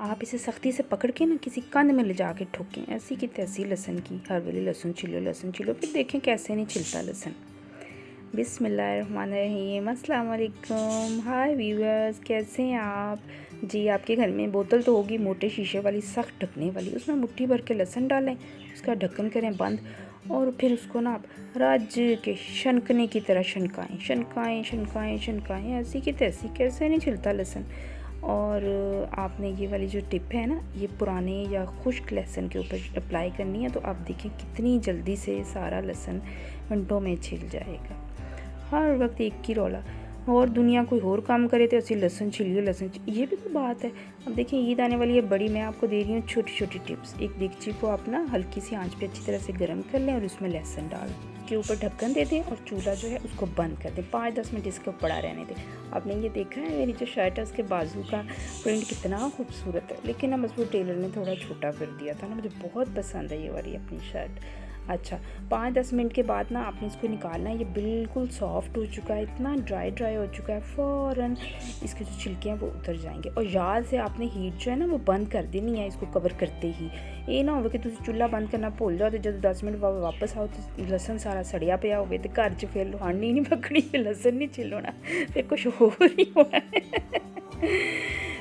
आप इसे सख्ती से पकड़ के ना किसी कंध में ले जा के ठोकें, ऐसी की तैसी लहसुन की। हर वेले लहसुन छिलो, फिर देखें कैसे नहीं छिलता लहसुन। बिस्मिल्लाहिर्रहमानिर्रहीम, अस्सलाम वालेकुम। हाय व्यूअर्स, कैसे हैं आप जी। आपके घर में बोतल तो होगी मोटे शीशे वाली, सख्त ढकने वाली, उसमें मुट्ठी भर के लहसुन डालें, उसका ढक्कन करें बंद और फिर उसको ना आप रज के शनकने की तरह शनकाएं ऐसी की तैसी, कैसे नहीं छिलता लहसुन। और आपने ये वाली जो टिप है ना, ये पुराने या खुश्क लहसुन के ऊपर अप्लाई करनी है, तो आप देखें कितनी जल्दी से सारा लहसुन घंटों में छिल जाएगा। हर वक्त एक ही रौला, और दुनिया कोई और काम करे तो ऐसी लहसुन छिलिए, ये भी तो बात है। अब देखिए ईद आने वाली है बड़ी, मैं आपको दे रही हूँ छोटी छोटी टिप्स। एक देगची को आप ना हल्की सी आंच पे अच्छी तरह से गर्म कर लें और उसमें लहसुन डाल के ऊपर ढक्कन दे दें और चूल्हा जो है उसको बंद कर दें। 5-10 मिनट इसको पड़ा रहने दें। आपने ये देखा है मेरी जो शर्ट है उसके बाजू का प्रिंट कितना खूबसूरत है, लेकिन ना बस वो टेलर ने थोड़ा छोटा कर दिया था ना, मुझे बहुत पसंद है ये वाली अपनी शर्ट। अच्छा, 5-10 मिनट के बाद ना आपने इसको निकालना है। ये बिल्कुल सॉफ्ट हो चुका है, इतना ड्राई हो चुका है, फ़ौरन इसके जो छिलके हैं वो उतर जाएंगे। और याद से आपने हीट जो है ना वो बंद कर देनी है इसको कवर करते ही। ये ना हो कि तुम चूल्हा बंद करना भूल जाओ तो जब 10 मिनट बाद वापस आओ तो लहसुन सारा सड़िया पिया हो तो घर च फिर लुहानी नहीं पकड़ी, लहसुन नहीं छिलोना, फिर कुछ हो ही होना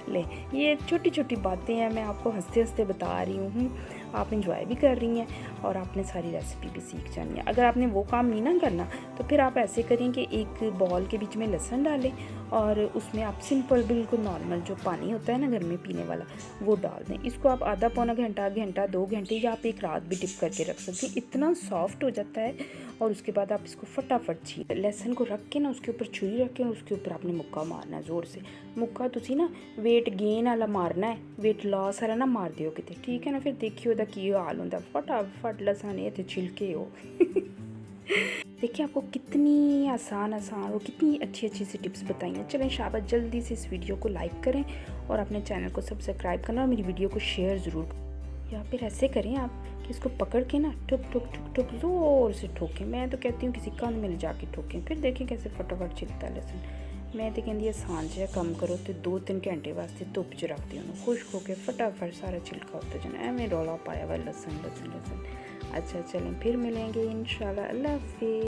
ले। ये छोटी छोटी बातें हैं, मैं आपको हंसते हंसते बता रही हूँ, आप इंजॉय भी कर रही हैं और आपने सारी रेसिपी भी सीख जानी है। अगर आपने वो काम नहीं ना करना तो फिर आप ऐसे करें कि एक बॉल के बीच में लहसुन डालें और उसमें आप सिंपल बिल्कुल नॉर्मल जो पानी होता है ना घर में पीने वाला वो डाल दें। इसको आप आधा पौना घंटा 2 घंटे या आप एक रात भी डिप करके रख सकते हैं, इतना सॉफ्ट हो जाता है। और उसके बाद आप इसको फटाफट छील लहसुन को रख के ना उसके ऊपर छुरी रख के उसके ऊपर आपने मुक्का मारना है ज़ोर से। मुक्का तुसी ना वेट गेन वाला मारना है, वेट लॉस वाला ना मार दियो किते, ठीक है ना। फिर देखियो की हाल होंदा, फटाफट लहसुन इत्थे छिलके हो देखिए आपको कितनी आसान और कितनी अच्छी सी टिप्स बताई हैं। चलें शाबाश, जल्दी से इस वीडियो को लाइक करें और अपने चैनल को सब्सक्राइब करना और मेरी वीडियो को शेयर ज़रूर करें। या फिर ऐसे करें आप कि इसको पकड़ के ना ठुक ठुक ठुक ठुक ज़ोर से ठोकें। मैं तो कहती हूँ किसी कंध में ले जाके ठोकें, फिर देखें कैसे फटाफट छिलता है लहसुन। मैं तो कहती आसान जिहा कम करो तो 2-3 घंटे वास्ते धुप च रख दिओ, खुश्क होकर फटाफट सारा छिलका उतर जाना। एवं रौला पाया हुआ लहसुन। अच्छा चलें, फिर मिलेंगे इंशाल्लाह। अल्लाह हाफिज़।